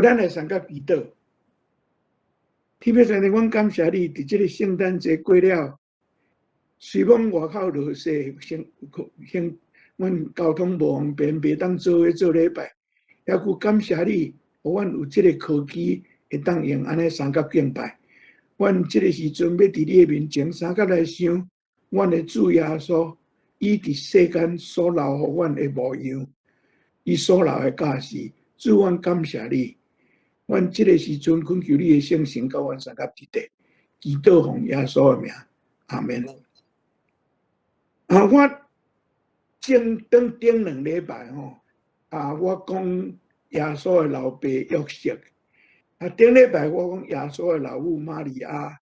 咱来参加祈祷。特别上帝，阮感谢你，伫即个圣诞节过了，虽讲外口落雪，阮交通无方便，袂当做伙做礼拜，还佫感谢你，互阮有即个科技会当用安尼三角敬拜。阮即个时阵要伫你面前三角来想，阮的主耶稣，伊伫世间所留互阮的模样，伊所留的教示，主，阮感谢你。阮即个时阵恳求你的圣神，甲阮三角伫地，祈祷奉耶稣的名，阿门。我顶两礼拜吼，我讲耶稣的老爸约瑟，顶礼拜我讲耶稣的老母玛利亚，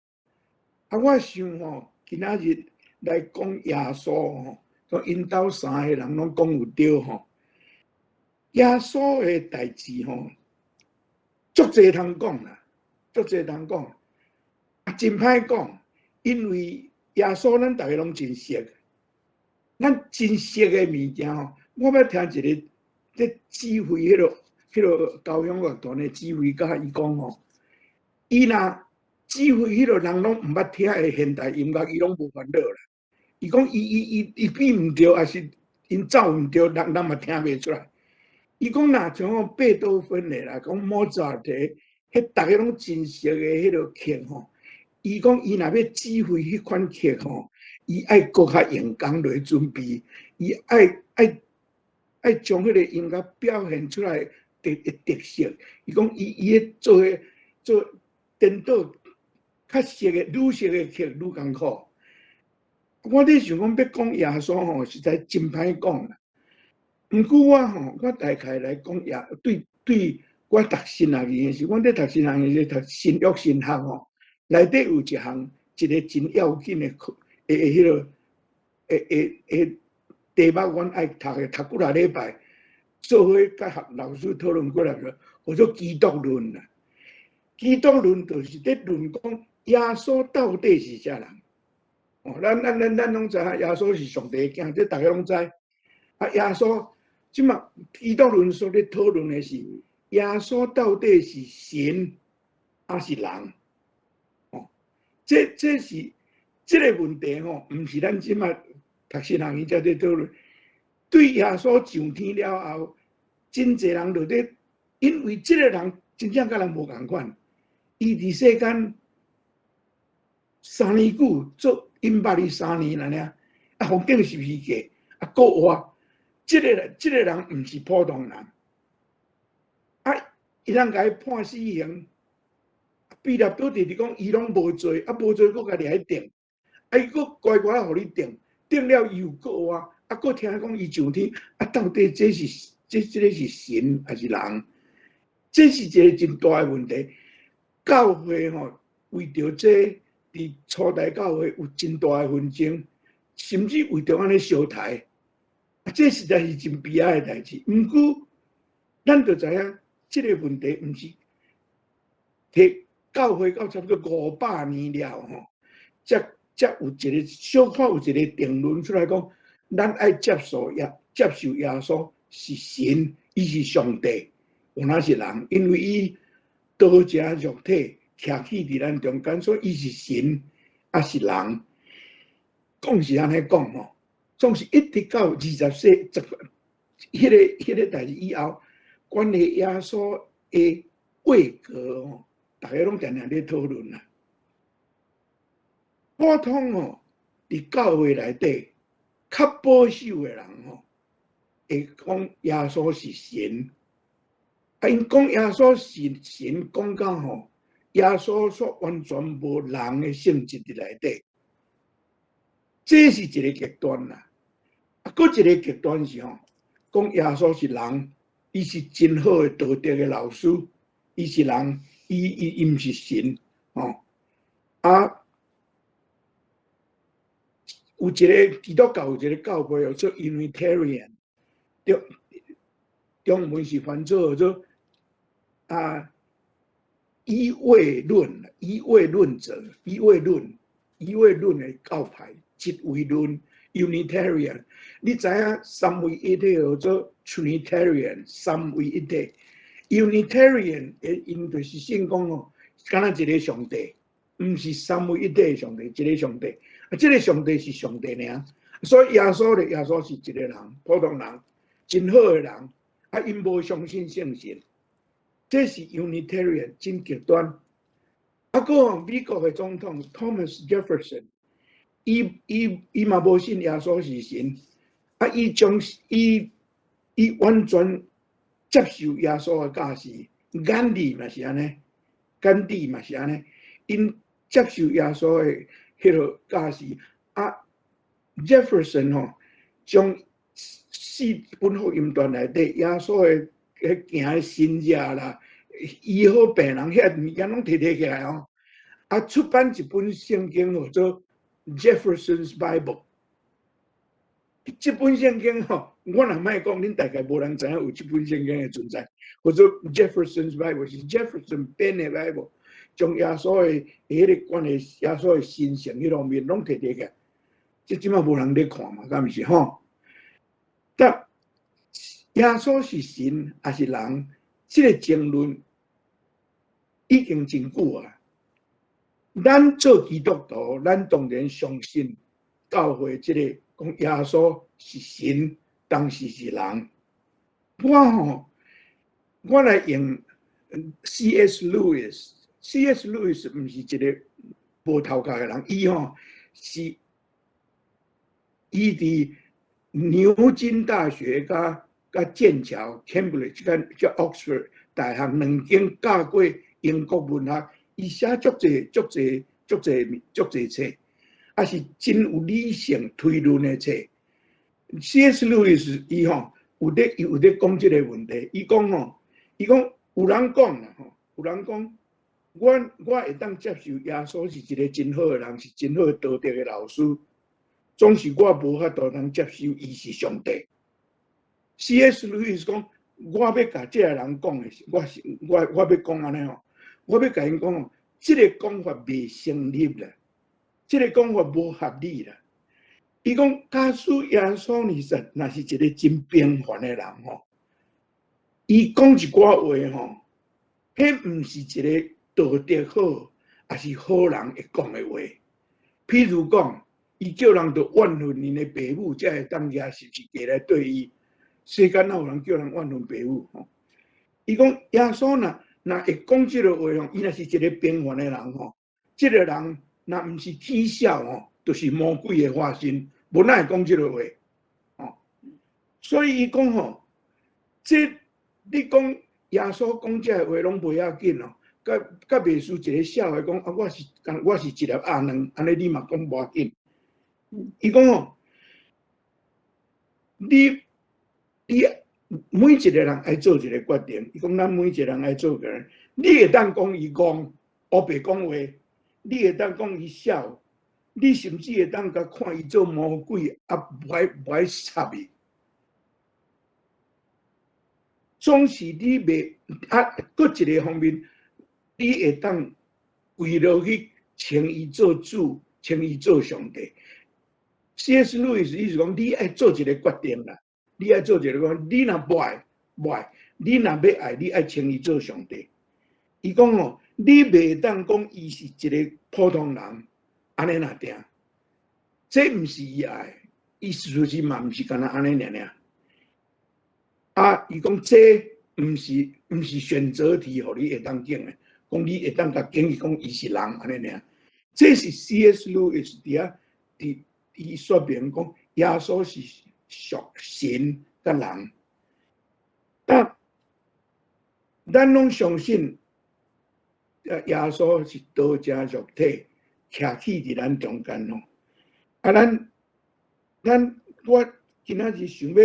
我想吼，今仔日来讲耶稣吼，因兜三个人拢讲有对吼，耶稣的代志吼。足侪通讲啦，足侪通讲，真歹讲，因为耶稣咱大家拢真熟，咱真熟的物件吼，我要听一个即指挥迄个高雄乐团的指挥家伊讲吼，伊若指挥迄个人拢毋捌听的现代音乐，伊拢无烦恼啦。伊讲伊比毋对，还是因走毋对，人嘛听袂出来。伊讲若像贝多芬的啦，讲莫扎特，迄逐个拢真熟的迄个曲吼。伊讲伊若要指挥迄款曲吼，伊爱搁较用功来准备，伊爱将迄个音乐表现出来的特色。伊讲伊咧做颠倒较熟的、愈熟的曲愈艰苦。我咧想讲要讲耶稣吼，实在真歹讲啦。毋过我大概来讲对我读新学院时，阮咧读新学院是读新约神学吼，内底有一个真要紧的课，迄个题目，阮爱读的，读几啊礼拜，做伙甲老师讨论过来了，叫做基督论啦。基督论就是咧论讲耶稣到底是啥人？咱拢知影耶稣是上帝的囝，这大家拢知。耶稣。即嘛，基督论所咧讨论的是耶稣到底是神还是人？这是这个问题吼，毋是咱即嘛读新学院才在讨论。对耶稣上天了后，真侪人就咧，因为这个人真正甲人无共款，伊伫世间3年久，做103年啦呢，风景是虚假，国外。这个人毋是普通人，伊通甲伊判死刑，比勒表弟讲伊拢无罪，无罪佫甲掠去定，伊佫乖乖互你定，定了又佫话，佫听讲伊上天，到底这个是神还是人？这是一个真大的问题。教会吼，为着这伫初代教会有真大的纷争，甚至为着安尼烧台。这实在是真悲哀的代志。毋过，咱就知影，这个问题毋是摕教会到差不多500年了吼，才有一个小可有一个定论出来讲，咱爱接受耶稣是神，伊是上帝，有哪是人？因为伊道成肉体，徛起伫咱中间，所以伊是神，也是人。讲是安尼讲吼。总是一直到20世，迄个代志以后，关于耶稣的位格吼，大家拢常常咧讨论啦。普通伫教会内底较保守的人会讲耶稣是神，因讲耶稣是神，讲到耶稣所完全无人的性质伫内底，这是一个极端啦。佫一个极端是讲耶稣是人，伊是真好的道德的老师，伊是人，伊毋是神有一个基督教有一个教派叫做 Unitarian， 中文是翻做一位论者，一位论的教派，一位论。Unitarian， 你知影三位一体叫做 Trinitarian， 三位一体。Unitarian 因就是信讲哦，敢若一个上帝，毋是三位一体的上帝，一个上帝。啊，这个上帝是上帝尔。所以耶稣咧，耶稣是一个人，普通人，真好的人。啊，因无相信圣神，这是 Unitarian 真极端。啊，个美国的总统 Thomas Jefferson， 伊嘛无信耶稣是神，啊，伊完全接受耶稣的教示。甘地嘛是安尼，甘地嘛是安尼，因接受耶稣的迄个教示。啊 ，Jefferson 吼，将4本福音传内底耶稣的行的神迹啦，医好病人遐物件拢摕起来哦。啊，出版一本圣经叫做 Jefferson's Bible。这本圣经吼，我若莫讲，恁大概无人知影有这本圣经的存在。或者 Jefferson's Bible 是 Jefferson 编的 Bible， 将耶稣的迄个关于耶稣的神性迄方面拢摕起来。这即马无人咧看嘛，敢毋是吼？但耶稣是神还是人？这个争论已经真久啊。咱做基督徒，咱当然相信教会这个讲耶稣是神，当时是人。我来用 C.S. Lewis。C.S. Lewis 毋是一个无头壳的人，是伫牛津大学甲剑桥 Cambridge 甲 Oxford 大学两间教过英国文学。伊写足侪册，啊是真有理性推论的册。C.S. Lewis 伊有咧讲即个问题。伊讲有人讲啦有人讲我会当接受耶稣是一个真好的人，是真好道德的老师，总是我无法度通接受伊是上帝。C.S. Lewis 讲，我要甲即个人讲的，我要讲安尼吼。我要甲因讲哦，这个讲法未成立啦，这个讲法无合理啦。伊讲，假使耶稣若是一个真平凡的人吼，伊讲一寡话吼，迄毋是一个道德好，也是好人会讲的话。譬如讲，伊叫人着怨恨因的父母，才会当抓是不是过来对伊？世间哪有人叫人怨恨父母吼？伊讲耶稣若会讲即个话吼，伊若是一个平凡的人吼，即个人若毋是天晓吼，就是魔鬼的化身，无哪会讲即个话吼。所以伊讲吼，你讲耶稣讲这话拢袂要紧哦，甲袂输一个笑话讲啊，我是一粒鸭卵，安尼你嘛讲无要紧。伊讲吼，你每一个人爱做一个决定。伊讲咱每一个人爱做个人，你会当讲伊戆，黑白讲话，你会当讲伊笑，你甚至会当甲看伊做魔鬼，啊，不爱插伊。总是你袂搁一个方面，你会当跪落去请伊做主，请伊做上帝。C.S. Lewis 意思讲，你爱做一个决定啦。你爱做一个讲，你若不爱，你若要爱，你爱请伊做上帝。伊讲哦，你袂当讲伊是一个普通人，安尼若定，这毋是伊爱，伊事实是嘛毋是干那安尼尔。啊，伊讲这毋是选择题，互你会当拣的，讲你会当甲拣伊讲伊是人安尼尔。这是 C.S. Lewis 伊说明讲耶稣是神甲人，但咱拢相信耶稣是道成肉体，徛起伫咱中间咯。啊，我今仔日想要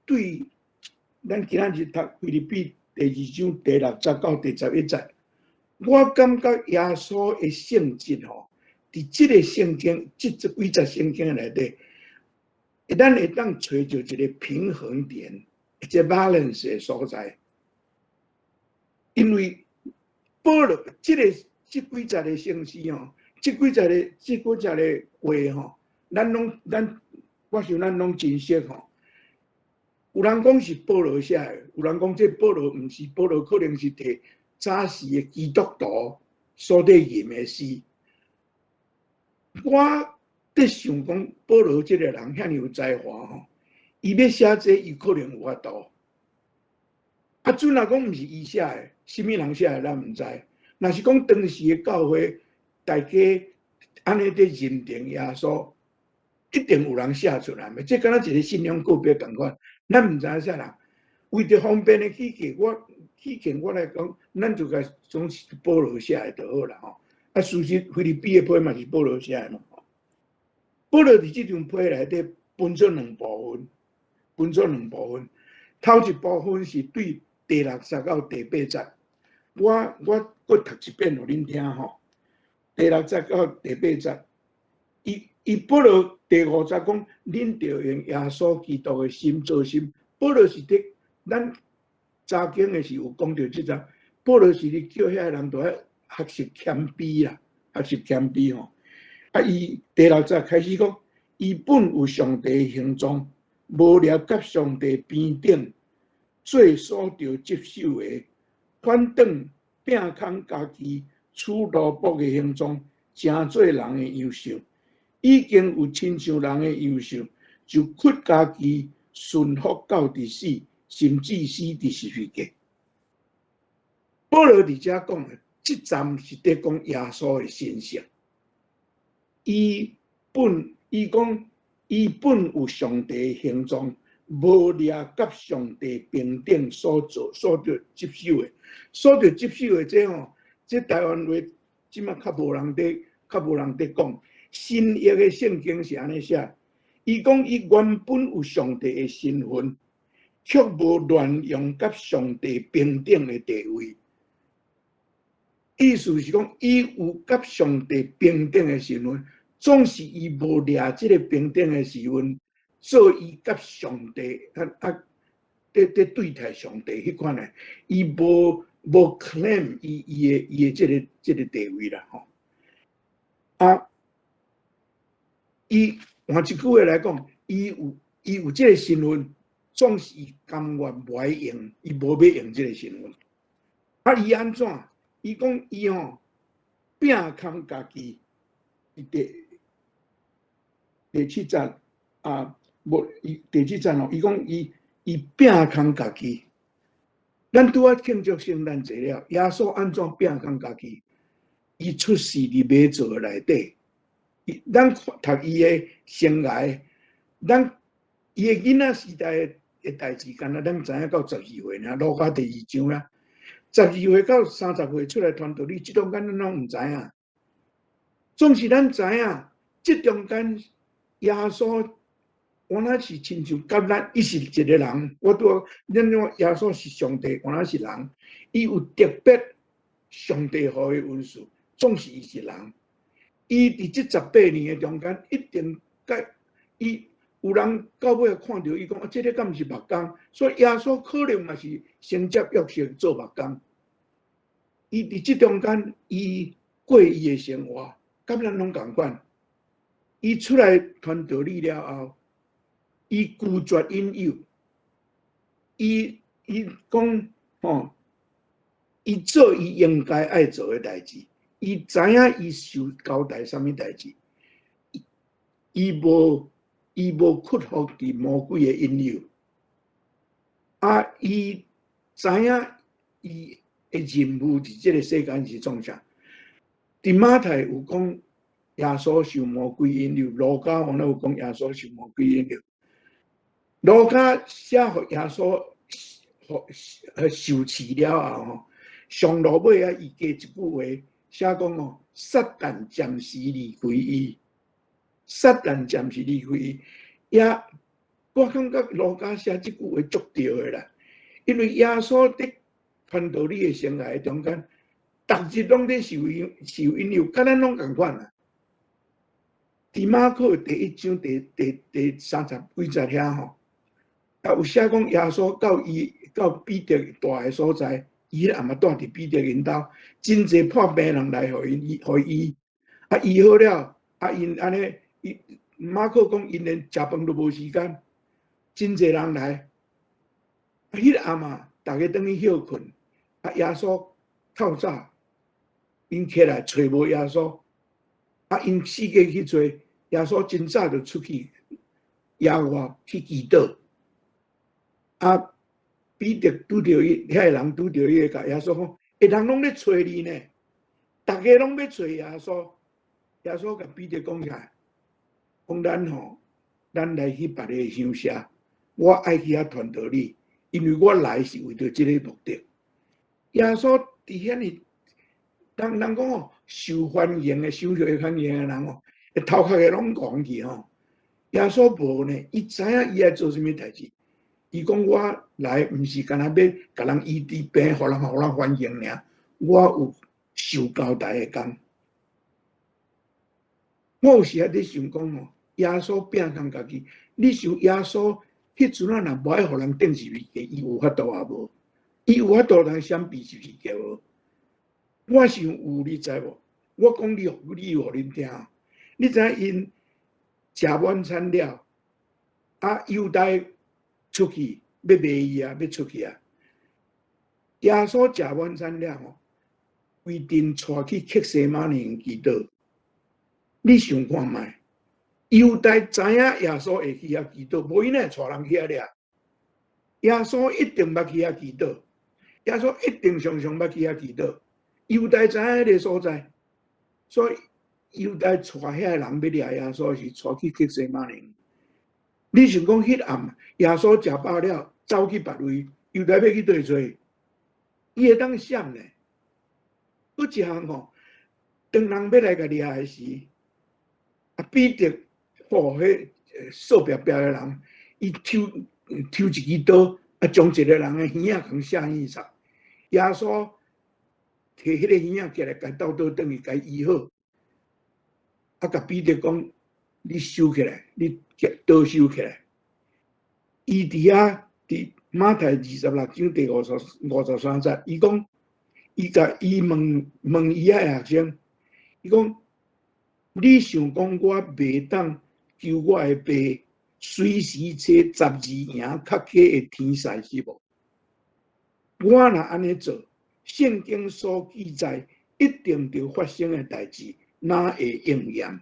对咱今仔日读腓立比第2章第6节到第11节，我感觉耶稣的性质吼，伫即个圣经，几节圣经内底，咱会当找到一个平衡点，一个 balance 的所在。因为保罗这几节的圣诗吼，这几节的话吼，我想咱拢真熟吼。有人讲是保罗写的，有人讲这保罗毋是，保罗可能是摕早时的基督徒所伫吟的诗。我伫想讲，保罗这个人遐尼有才华吼，伊要写这，伊可能有法度。啊，准若讲毋是伊写的，什么人写的咱毋知。若是讲当时的教会，大家安尼伫认定耶稣，一定有人写出来。这敢若一个信仰个别共款，咱毋知影啥人。为着方便的起见，我来讲，咱就甲总是保罗写的就好啦吼。啊，事实菲律宾的批嘛是保罗写的嘛。保罗伫这张批内底分做两部分，头一部分是对第6节到第8节，我搁读一遍互恁听吼。第6节到第8节，伊保罗第5节讲，恁着用耶稣基督的心做心。保罗是伫咱早经的时有讲到即个，保罗是伫叫遐人都要学习谦卑啦，学习谦卑吼。啊，伊第6节开始讲，伊本有上帝的形状，无了甲上帝边顶做所着接受的，反倒摒空家己取奴仆的形状，成做人的样式。已经有亲像人的样式，就屈家己顺服到伫死，甚至死伫十字架。保罗伫遮讲的，即站是伫讲耶稣的身上。伊讲，伊本有上帝的形状，无掠甲上帝平等所着接受的，所着接受的这吼，这台湾话即马较无人伫讲。新约的圣经是安尼写，伊讲伊原本有上帝的身份，却无乱用甲上帝平等的地位。意思是讲，伊有甲上帝平等的身份，总是伊无掠即个平等的身份，做伊甲上帝伫对待上帝迄款诶，伊无 claim 伊的即个地位啦吼。啊，伊换一句话来讲，伊有即个身份，总是甘愿无爱用，伊无要用即个身份。啊，伊安怎？伊讲伊吼摒空家己，第7节啊，无第7节哦，伊讲伊摒空家己。咱拄仔庆祝圣诞节了，耶稣安怎摒空家己？伊出世伫马槽内底。咱读伊的生涯，伊的囡仔时代的代志，敢若咱知影到12岁尔，路加第2章啦。12岁到30岁出来传道理，即中间咱拢毋知影。总是咱知影，即中间耶稣原来是亲像甲咱，伊是一个人。我拄咱讲耶稣是上帝，原来是人，伊有特别上帝予的恩赐，总是伊是人。伊伫即18年的中间，一定甲伊有人到尾看到伊讲，啊，这个敢毋是目工？所以耶稣可能嘛是承接约瑟做目工。伊伫即中间，伊过伊的生活，甲咱拢共款。伊出来传道理了后，伊拒绝引诱，伊讲吼，伊做伊应该爱做的代志。伊知影伊受交代什么代志，伊无屈服伫魔鬼的引诱，啊，伊知影伊的任务伫这个世间是创啥？伫马太有讲耶稣受魔鬼引诱，路加往那有讲耶稣受魔鬼引诱，路加写互耶稣受试了后吼，上落尾啊，伊加一句话。写讲哦，撒旦暂时离开伊，撒旦暂时离开伊。也，我感觉路加写这句话足对的啦，因为耶稣伫传道理的生涯中间，逐日拢在受引诱，甲咱拢共款啦。伫马可第1章第30几节遐吼，啊有写讲耶稣到彼得住的所在。伊咧暗嘛住伫彼得因兜，真侪破病人来互伊，啊医好了，啊因安尼，马可讲因连食饭都无时间，真侪人来，迄个暗啊，大家等于休困，啊，耶稣透早，因起来找无耶稣，啊，因四界去找，耶稣真早就出去野外去祈祷，啊，彼得拄着伊，遐个人拄着伊，甲耶稣讲，个人拢咧找你呢，大家拢要找耶稣，耶稣甲彼得讲下，讲咱来去别个乡下，我爱去遐传道你，因为我来是为着即个目的。耶稣伫遐尼，人讲哦，受欢迎的、受欢迎的人哦，头壳个拢戆去吼。耶稣无呢，伊知影伊爱做啥物代志。伊讲我来，毋是干那要甲人医治病，互人欢迎尔。我有受交代的工。我有时啊伫想讲哦，耶稣拼工家己，你想耶稣迄阵啊，若无爱互人顶是物件，伊有法度啊无？伊有法度通闪避是物件无？我想有，你知无？我讲你互恁听，你知因食晚餐了，啊，犹大出去要卖伊啊，要出去啊。耶稣食晚餐了吼，规定带去克西马尼园祈祷。你想看觅？犹大知影耶稣会去遐祈祷，无伊哪会带人去遐了？耶稣一定捌去遐祈祷，耶稣一定常常捌去遐祈祷。犹大知影迄个所在，所以犹大带遐个人要掠耶稣是带去克西马尼。你想讲迄暗，耶稣食饱了，走去别位，犹大要去佗做？伊会当闪呢？佫一项吼，当人要来甲掠的时，啊，彼得吼，迄扫白白的人，伊抽一支刀，啊，将一个人的耳仔共下去杀。耶稣摕迄个耳仔起来，甲倒倒转去，甲医好。啊，甲彼得讲：你收起来，你刀收起来。伊伫遐伫马太26章第53节，伊讲，伊问伊个学生，伊讲。你想讲我袂当求我的爸随时找12营较客的天使是无？我若安尼做，圣经所记载一定着发生的代志，哪会应验？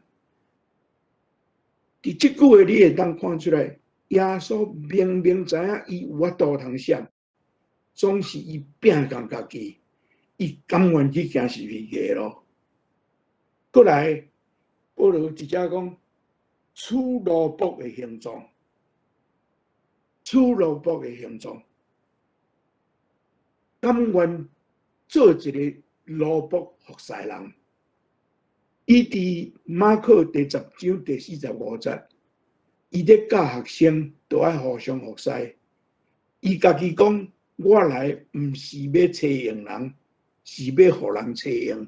伫即句话你会当看出来，耶稣明明知影伊有法度通闪，总是伊拼工家己，伊甘愿去行是非个咯。过来。保罗直接讲，处罗卜的形状，处罗卜的形状，甘愿做一个罗卜服侍人。伊伫马可第10章第45节，伊咧教学生都爱互相服侍。伊家己讲，我来毋是要找用人，是要互人找用。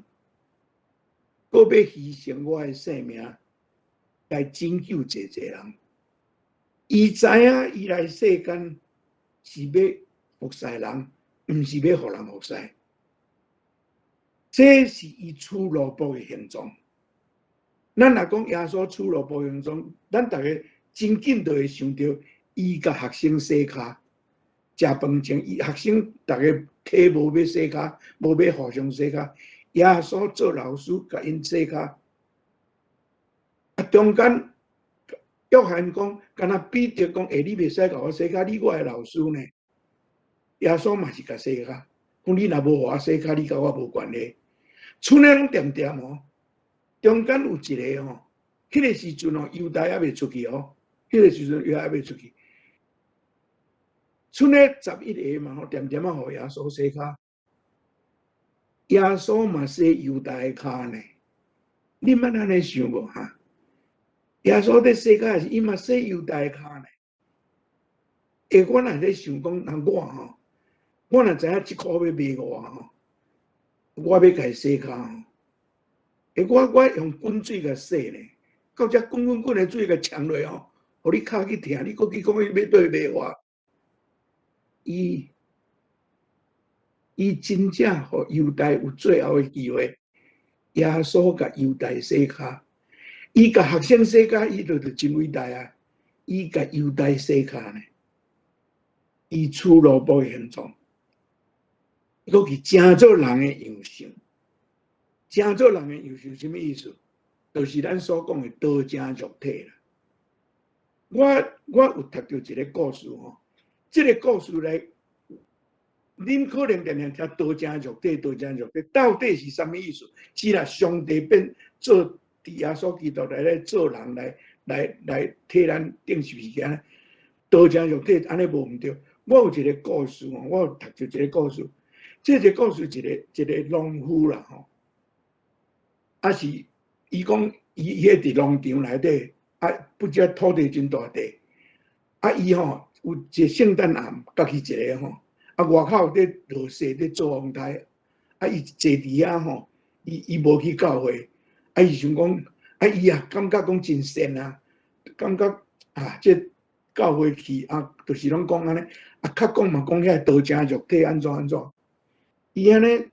我要牺牲我的性命来拯救一个人。伊知影伊来世间是要服侍人，毋是要互人服侍。这是伊处罗卜的形状。咱若讲耶稣处罗卜形状，咱大家真紧就会想到伊甲学生洗骹。食饭前，伊学生大家体无要洗骹，无要互相洗骹。耶稣做老师，甲因洗骹。啊，中间约翰讲，敢若彼得讲，你袂使甲我洗骹，你我的老师呢？耶稣嘛是甲洗骹，讲你若无互我洗骹，你甲我无关系。剩诶拢点点哦，中间有一个吼，迄个时阵哦，犹大还未出去哦，迄个时阵犹大还未出去。剩诶11个嘛吼，点点啊，互耶稣洗骹。耶稣嘛洗犹大的骹呢，你莫安尼想无哈？耶稣在洗骹是伊嘛洗犹大的骹呢。我若咧想讲，我吼，我若知影1箍要卖我吼，我要甲伊洗骹吼。我用滚水甲洗呢，到遮滚的水甲呛落吼，互你骹去疼，你搁去讲伊要对卖我，伊真正互犹大有最后的机会。耶稣甲犹大洗骹，伊甲学生洗骹，伊就真伟大啊！伊甲犹大洗骹呢。伊出萝卜形状，佫去正做人的样相。正做人的样相什么意思？就是咱所讲的道正肉体啦。我有读到一个故事吼，这个故事来，恁可能常常听道正肉体，道正肉体到底是什么意思？是啦，上帝变做伫耶稣基督来做人来替咱顶受时间，道正肉体安尼无毋对。我有一个故事吼，我有读到一个故事，这个故事一个农夫啦吼，啊是伊讲伊迄伫农场内底，啊不只土地真大地，啊伊吼有一个圣诞暗，家己一个吼，啊外口咧落雪咧做风台，啊伊坐伫遐吼，伊无去教会，啊伊想讲，啊伊啊感觉讲真善啊，感觉啊这教会去啊，就是拢讲安尼，啊较讲嘛讲遐道正肉体安怎安怎，伊安尼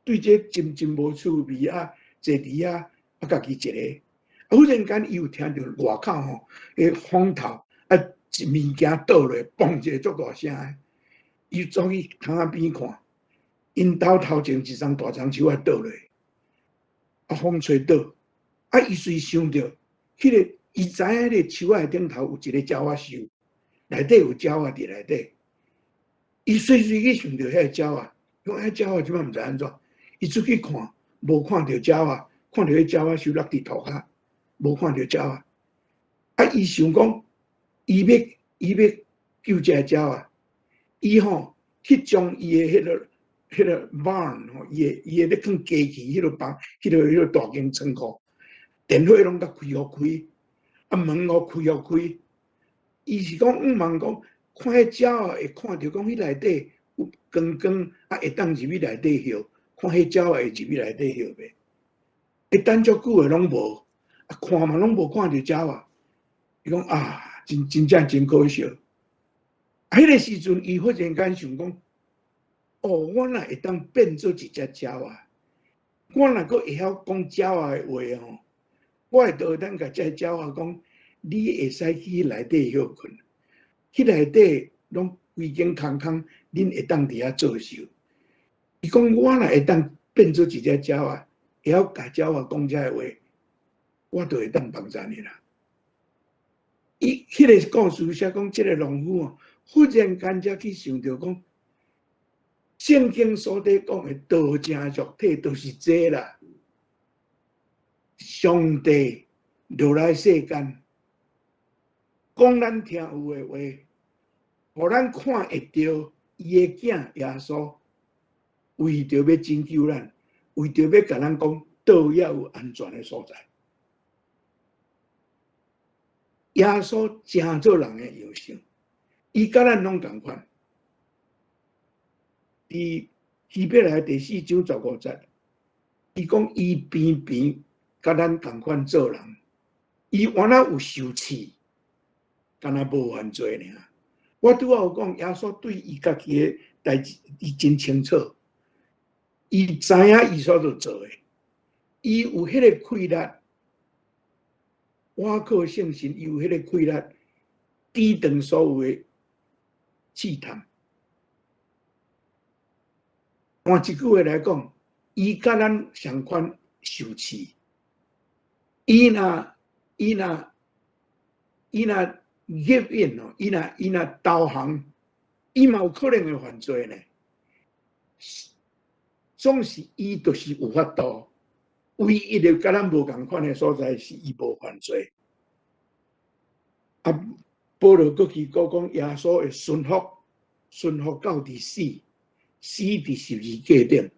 对这真无趣味啊，坐伫遐啊家己一个，啊忽然间伊有听到外口吼，迄风头啊一物件倒落，嘣一个足大声的，伊走去窗仔边看，因兜头前一丛大樟树啊倒落，啊风吹倒，啊伊随想到，迄个伊知影迄个树仔顶头有一个鸟仔树，内底有鸟仔伫内底，伊随去想到遐个鸟仔，讲遐鸟仔即摆毋知安怎，伊出去看，无看到鸟仔，看到迄鸟仔树落伫土骹，无看到鸟仔，啊伊想讲，伊要救这个鸟仔，伊吼去将伊的迄个 barn 吼，伊的咧放鸡器迄个房，迄个大间仓库，电火拢甲开互开，啊门互开互开，伊是讲望讲看迄鸟仔会看到讲迄内底有光光，啊会当入去内底歇，看迄鸟仔会入去内底歇袂？会等足久诶拢无，啊看嘛拢无看到鸟仔，伊讲啊真正真可惜。啊迄个时阵，伊忽然间想讲。哦，我若会当变做一只鸟啊！我若阁会晓讲鸟仔的话吼，我会倒当甲只鸟仔讲，你会使去内底休困，去内底拢规间空空，恁会当伫遐做事。伊讲我若会当变做一只鸟仔，会晓甲鸟仔讲遮个话，我就会当帮助你啦。伊迄个故事写讲，即个农夫哦，忽然间才去想到讲。圣经所底讲的道正肉体，就是这啦。上帝落来世间，讲咱听有的话，互咱看会到伊的囝耶稣，为着要拯救咱，为着要甲咱讲道也有安全的所在。耶稣正做人的样式，伊甲咱拢同款。伫希伯来第4章15节，伊讲伊偏甲咱同款做人，伊原来有受气，敢若无犯罪尔。我拄仔有讲，耶稣对伊家己的代志，伊真清楚，伊知影伊所做做的，伊有迄个气力，我靠圣神，伊有迄个气力，抵挡所有的试探。换一句话来讲，伊甲咱相款受气，伊若逆应哦，伊若投降，伊嘛有可能会犯罪呢。总是伊就是有法度，唯一的甲咱无共款的所在是伊无犯罪。啊，保罗佫去讲耶稣会顺服到伫死伫十字架顶。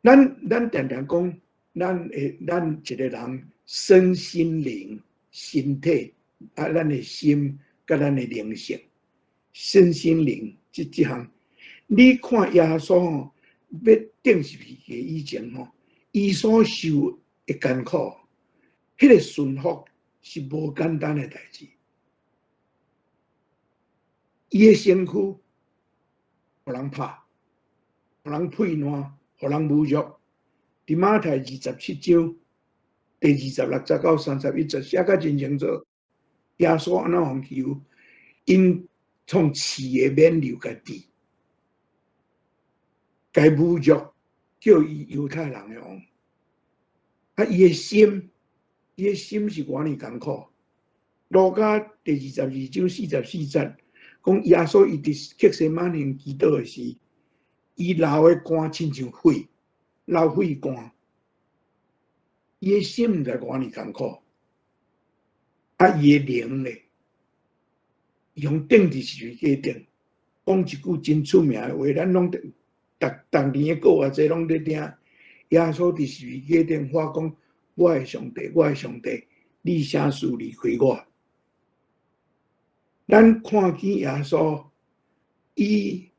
咱常常讲，咱一个人身心灵、身体啊，咱的心甲咱的灵性，身心灵这项，你看耶稣吼，要顶十字架以前吼，伊所受的艰苦，迄个顺服是无简单的代志。伊的身躯，互人拍，互人呸烂，互人侮辱。伫马太27章第26节到31节写甲真清楚，耶稣安怎互欺负，因从饲诶免流家己，该侮辱叫伊犹太人诶王。啊，伊诶心是偌尼艰苦。路加第22章44节讲，耶稣伊伫克西马尼祈祷诶时，伊流诶汗亲像血，流血汗，伊诶心毋知偌尼艰苦。啊，伊诶灵咧，用钉伫十字架顶，讲一句真出名诶话，咱拢逐年诶过偌济拢咧听。耶稣伫十字架顶发讲：我诶上帝，我诶上帝，你啥事离开我？咱看见耶稣，伊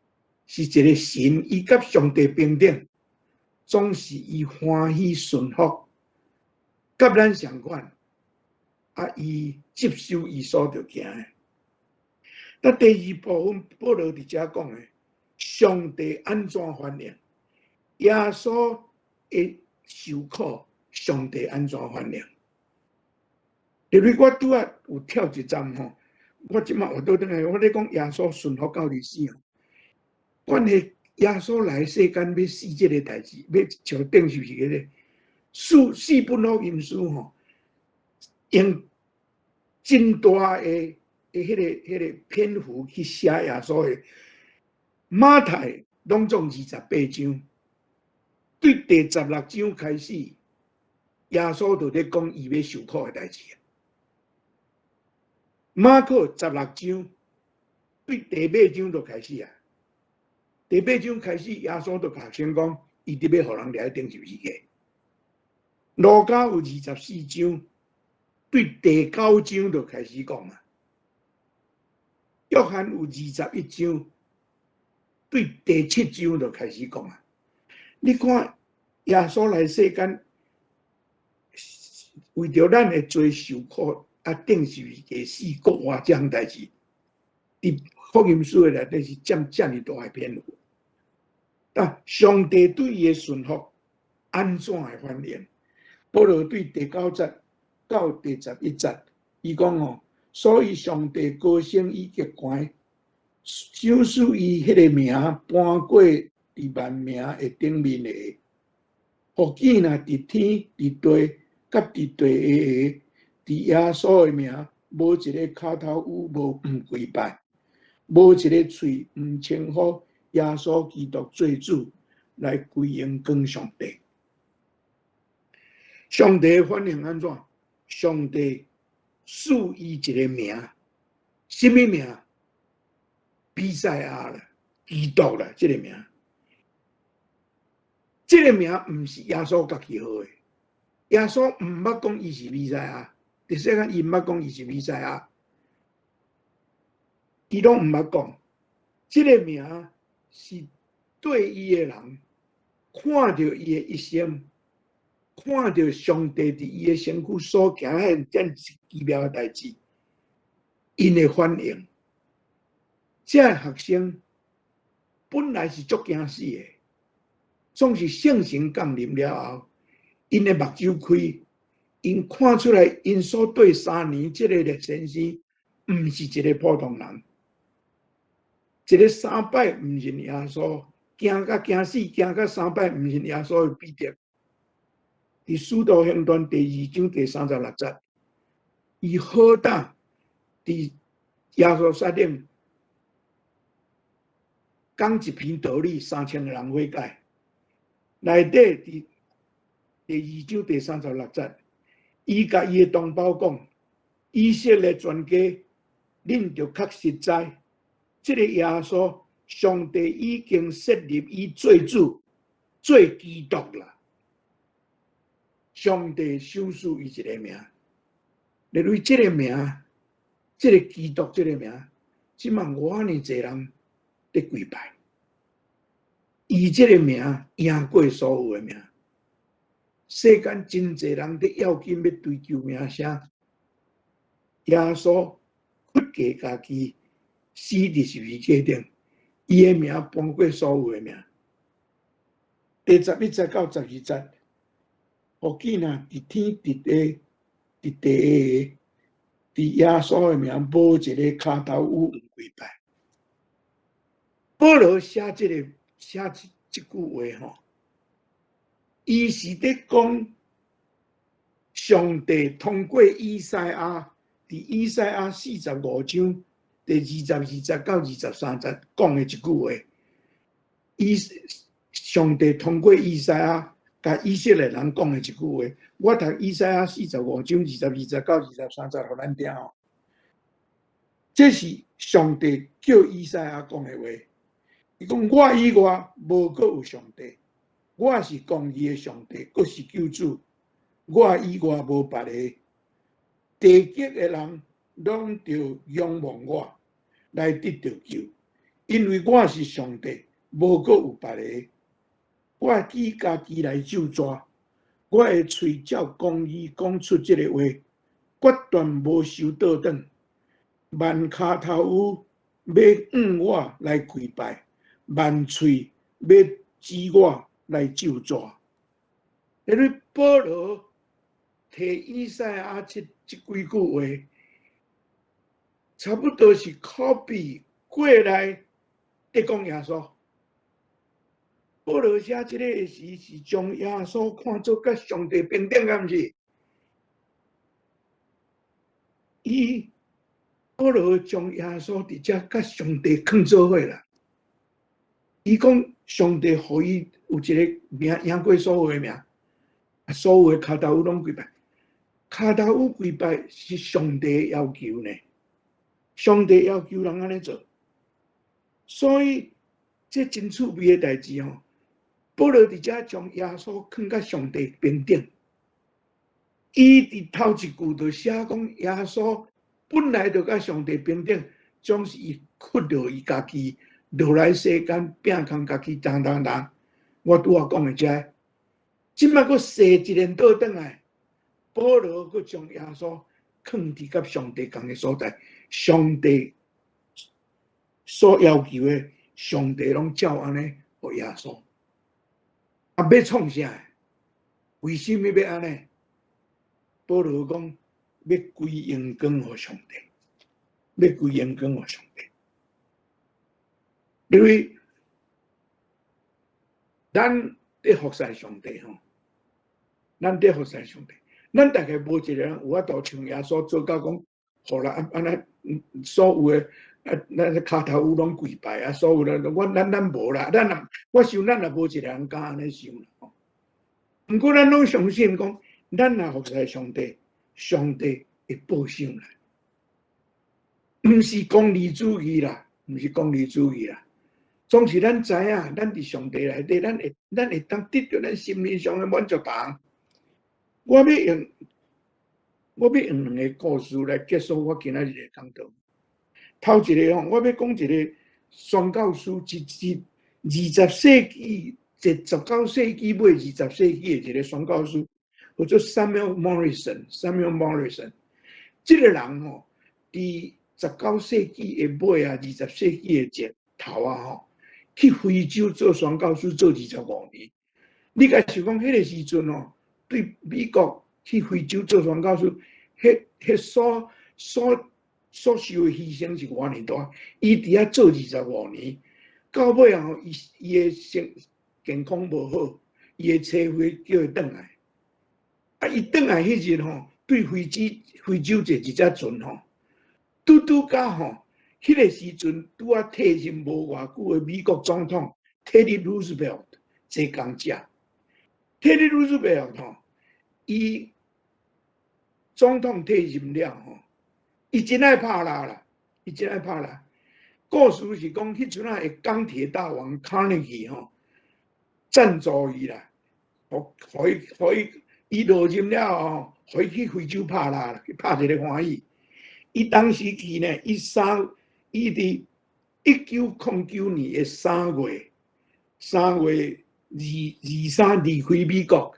是一个神，伊甲上帝平等，总是伊欢喜顺服，甲咱相款。啊，伊接受伊所着行诶。那第二部分，保罗伫遮讲诶，上帝安怎反应？耶稣会受苦，上帝安怎反应？因为我拄仔有跳一站吼，我即马学倒转来，我咧讲耶稣顺服到底死吼。关系耶稣来世间要死即个代志，要像顶是毋是个咧？四本福音书吼，用真大诶迄个篇幅去写耶稣诶。马太拢总28章，对第16章开始，耶稣就咧讲伊要受苦诶代志。马可16章对第8章就开始啊。第8章开始，耶稣就学生讲，伊伫要互人掠顶十字架。路加有24章，对第9章就开始讲啊。约翰有21章，对第7章就开始讲啊。你看耶稣来世间，为着咱的罪受苦，啊，顶十字架死，国外这项代志，伫福音书内底是占遮尔大的篇幅。但上帝对伊的顺服安怎的反应？保罗对第9节到第11节，伊讲哦，所以上帝高升伊极悬，想使伊迄个名搬过伫万名的顶面的，福见若伫天、伫地、甲伫地下，伫耶稣的名，无一个骹头有无毋跪拜，无一个喙毋称呼耶稣基督做主，来归荣光上帝。上帝反应安怎？上帝赐伊一个名，什么名？比赛亚啦，基督啦，这个名。这个名毋是耶稣家己好的，耶稣毋捌讲伊是比赛亚，伫世间伊毋捌讲伊是比赛亚，伊拢毋捌讲。这个名是对伊的人看到伊的一生。看到上帝伫伊的身躯所行迄件奇妙的代志，因的反应，这学生本来是足惊死的，总是圣神降临了后，因的目睭开，因看出来，因所对3年这个的先生，毋是一个普通人，一个3摆毋认耶稣，惊甲惊死，惊甲3摆毋认耶稣的彼得。伫《使徒行传》第2章第36节，伊好胆伫耶路撒冷讲一篇道理，3000个人悔改。内底伫第2章第36节，伊甲伊的同胞讲：以色列全家，恁着确实知，这个耶稣，上帝已经设立伊做主、做基督啦。上帝赏赐伊一个名，因为这个名，这个基督这个名，即满偌尼侪人在跪拜，伊这个名赢过所有的名。世间真侪人在要紧要追求名声，耶稣不计家己死伫十字架顶，伊的名帮过所有的名。第11节到12节。福见啊！伫天、伫地、伫地下，伫耶稣的名，无一个骹头有毋跪拜。保罗写这句话吼，伊是伫讲上帝通过以赛亚，伫以赛亚45章第20到23节讲的一句话。上帝通过以赛亚甲以色列人讲的一句话，我读以赛亚45章22到23节，互咱听哦。这是上帝叫以赛亚讲的话。伊讲：我以外无阁有上帝，我是公义的上帝，阁是救主。我以外无别个，地极的人拢着仰望我，来得到救，因为我是上帝，无阁有别个。我以家己来咒詛，我的嘴照公义讲出这个话，决断无收倒转。万骹头有要向我来跪拜，万喙要指我来咒詛。因为保罗提以赛亚这几句话，差不多是 copy 过来在讲耶稣。保罗写这个时是将耶稣看作甲上帝平等，敢毋是？保罗将耶稣直接甲上帝放做伙啦。伊讲上帝互伊有一个名，赢过所有的名，所有的骹头有拢跪拜。骹头有跪拜是上帝要求呢，上帝要求人安尼做，所以这真趣味的代志哦。保罗直接将耶稣放甲上帝平等。伊伫头一句就写讲，耶稣本来就甲上帝平等，总是伊屈落伊家己，落来世间拼空家己，当。我拄仔讲的这，即摆佫射一年倒转来，保罗佫将耶稣放伫甲上帝共的所在，上帝所要求的，上帝拢照安尼互耶稣。啊，要创啥？为什么要安尼？保罗讲要归荣光互上帝，要归荣光互上帝。因为咱伫服侍上帝吼，咱伫服侍上帝，咱大概无一个人有法度像耶稣做到讲，互人安尼所有的咱骹头有拢跪拜啊，所有的咱无啦，我想咱也无一个人敢安尼想啦。不过咱拢相信讲，咱若服侍上帝，上帝会报赏啦。毋是功利主义啦，毋是功利主义啦。总是咱知影，咱伫上帝内底，咱会当得到咱心灵上的满足感。我要用两个故事来结束我今仔日的讲道。头一个吼，我要讲一个宣教师，20世纪，19世纪尾20世纪的一个宣教师，叫做 Samuel Morrison。这个人吼，伫19世纪的尾啊，20世纪的头啊吼，去非洲做宣教师做25年。你家想讲，迄个时阵哦，对美国去非洲做宣教师，迄所受的牺牲是偌尼大。伊伫遐做25年，到尾啊，伊的健康无好，伊的车费叫伊转来。啊，伊转来迄日吼，对非洲坐一只船吼，拄甲吼，迄个时阵拄啊退任无偌久的美国总统 Teddy Roosevelt 坐公车。Teddy Roosevelt 吼，伊总统退任了吼，伊真爱拍拉啦，故事是讲，迄阵啊，钢铁大王 Carnegie 吼赞助伊啦，伊落任了吼，互伊去非洲拍拉啦，去拍一个欢喜。伊当时去呢，伊伫1909年的3月23离开美国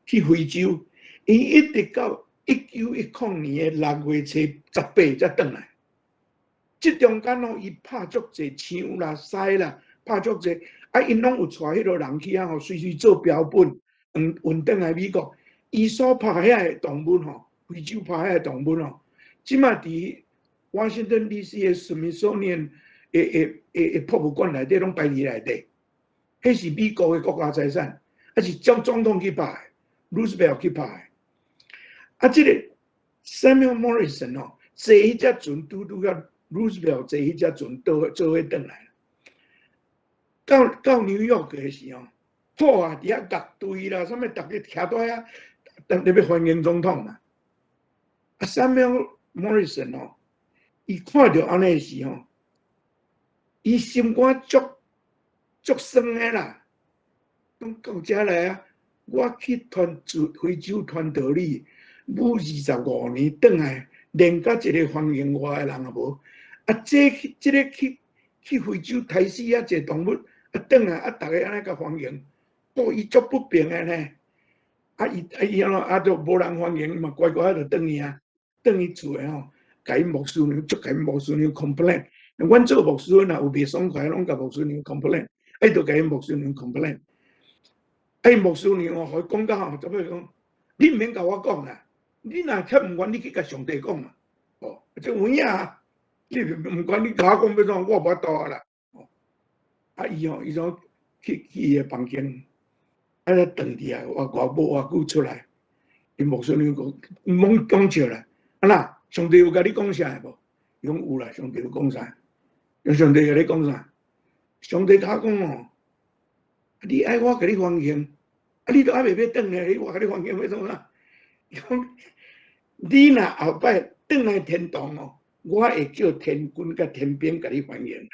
去非洲，伊一直到1910年的6月初18才转来。这中间哦，伊拍足济枪啦、狮啦，拍足济，啊，因拢有带迄落人去啊，吼，随做标本，运转来美国。伊所拍遐的动物吼，非洲拍遐的动物吼，即马伫华盛顿 DC 的 Smithsonian 博物馆内底拢摆伫内底，迄是美国的国家财产，是将总统去拍的 ，Roosevelt 去拍的。这个 Samuel Morrison 哦，坐迄只船拄到 Roosevelt 坐迄只船做伙转来，到纽约的时候，好啊，伫遐乐队啦，什么逐个徛在遐，等你要欢迎总统嘛。Samuel Morrison 哦，伊看到安尼时候，伊心肝足酸的啦。讲到遮来啊，我去非洲传道理，舞25年，转来连甲一个欢迎我的人也无。这个去非洲杀死一个动物，转来逐个安尼甲欢迎，伊足不平的呢。伊就无人欢迎嘛，乖乖就转去啊，转去厝的吼，甲伊牧师娘甲伊牧师娘 complain。阮做牧师若有袂爽快，拢甲牧师娘 complain， 就甲伊牧师娘 complain。牧师娘哦，互伊讲到吼，做尾讲，你毋免甲我讲啦，你若听毋愿，你去甲上帝讲嘛。哦，这有影啊，你毋管你甲我讲要怎，我无法度啊啦。伊就去伊个房间，才转伫来，偌久出来，伊牧师娘讲，毋讲笑啦，那上帝有甲你讲啥无？伊讲有啦，上帝有讲啥？上帝甲你讲啥？上帝甲我讲哦，你爱我甲你欢迎。你都还袂要转来，我甲你欢迎要创啥？讲你若后摆转来天堂哦，我会叫天君甲天兵甲你欢迎。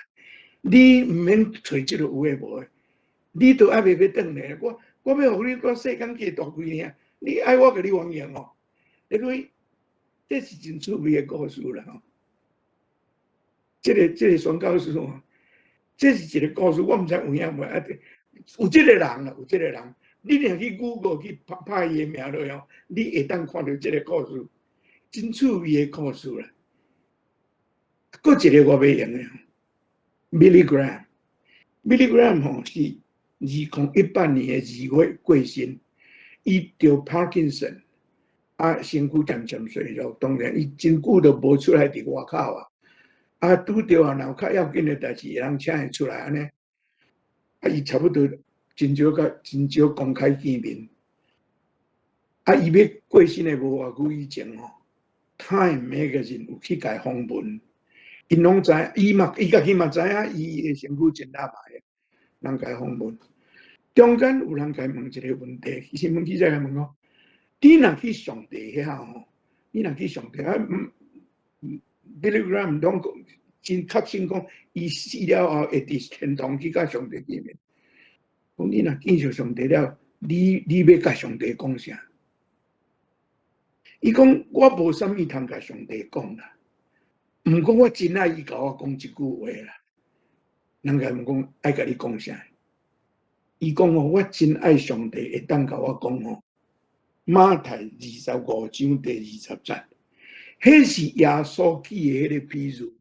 你毋免找即个有诶无诶，你都还袂要转来，我要互你到世间过大几尔，你爱我甲你欢迎哦。因为这是真趣味诶故事啦吼。这个宣教师哦，这是一个故事，我毋知有影无有即个人啦，有即个人。你若去 Google 去拍伊个名落哦，你会当看到即个故事，真趣味个故事啦。搁一个我要用诶 ，Billy Graham。Billy Graham 吼是2018年2月过身，伊得 Parkinson， 身躯渐渐衰弱，当然伊真久都无出来伫外口啊。拄着若有较要紧诶代志，会通请伊出来安尼。伊差不多真少公开见面。伊要过身诶无偌久以前吼 ，Time Magazine 有去甲伊访问，因拢知，伊家己嘛知影，伊诶身躯真歹歹，人甲伊访问。中间有人甲伊问一个问题，新闻记者甲问讲：你若去上帝遐吼，你若去上帝Billy Graham 拢真确信讲，伊死了后会伫天堂去甲上帝见面。讲你若见着上帝了，你要甲上帝讲啥？伊讲我无啥物通甲上帝讲啦，毋过我真爱伊甲我讲一句话啦。人家问讲爱甲你讲啥？伊讲哦，我真爱上帝会当甲我讲哦，马太25章第20节，迄是耶稣起的迄个比喻，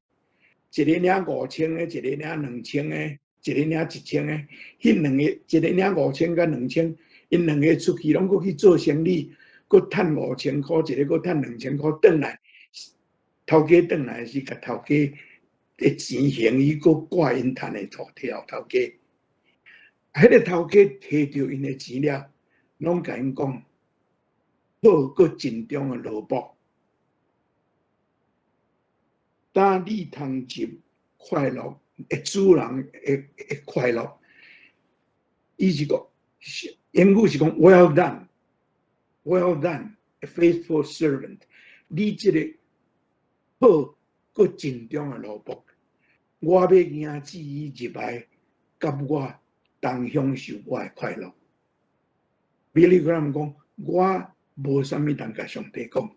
一个领5000个，一个领2000个，一个领1000个，迄两个一个领5000甲2000，因两个出去拢搁去做生意。佫趁5000块，一个佫趁2000块，转来头家转来是甲头家的钱还伊，佫挂因趁的头家。迄个头家摕到因的钱了，拢甲因讲，好佫尽忠的萝卜，当你通入快乐，主人会快乐。伊是讲英语是讲 Well done。Well done, a faithful servant。你这个好佫尽忠的萝卜，我要迎旨意入来，甲我同享受我的快乐。Billy Graham 讲，我无啥物通甲上帝讲，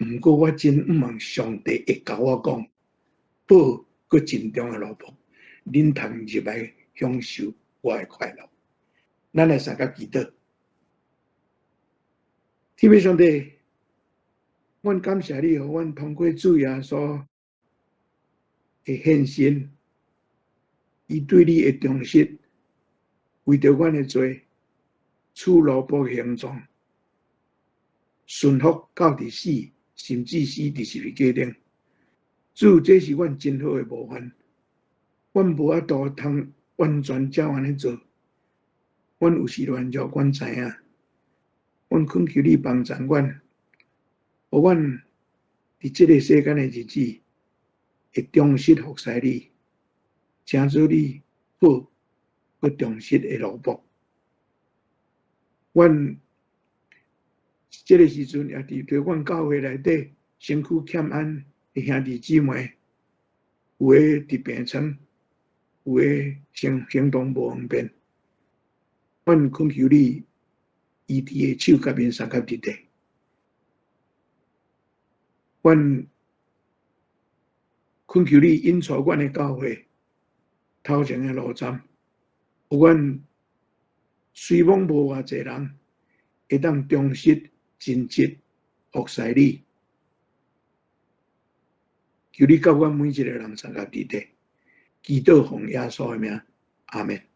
毋过我真毋望上帝会甲我讲，好佫尽忠的萝卜，恁通入来享受我的快乐。咱来三甲祈祷。天父上帝，阮感谢你，互阮通过主耶稣的献身，伊对你的忠实，为着阮的罪，取萝卜形状，顺服到伫死，甚至死伫十字架顶。主，这是阮真好的模范。阮无法度通完全照安尼做，阮有时软弱，阮知影，阮恳求你帮助阮，互阮伫即个世间的日子会忠实服侍你，诚做你好佮忠实的奴仆。阮即个时阵也伫对阮教会内底身躯欠安的兄弟姊妹，有诶伫病床，有诶行动无方便，阮恳求你医治诶手甲面三甲伫地。阮恳求你引导阮诶教会头前诶路站，有阮虽望无偌济人会当忠实尽职服侍你，求你甲阮每一个人三甲伫地，祈祷奉耶稣诶名，阿门。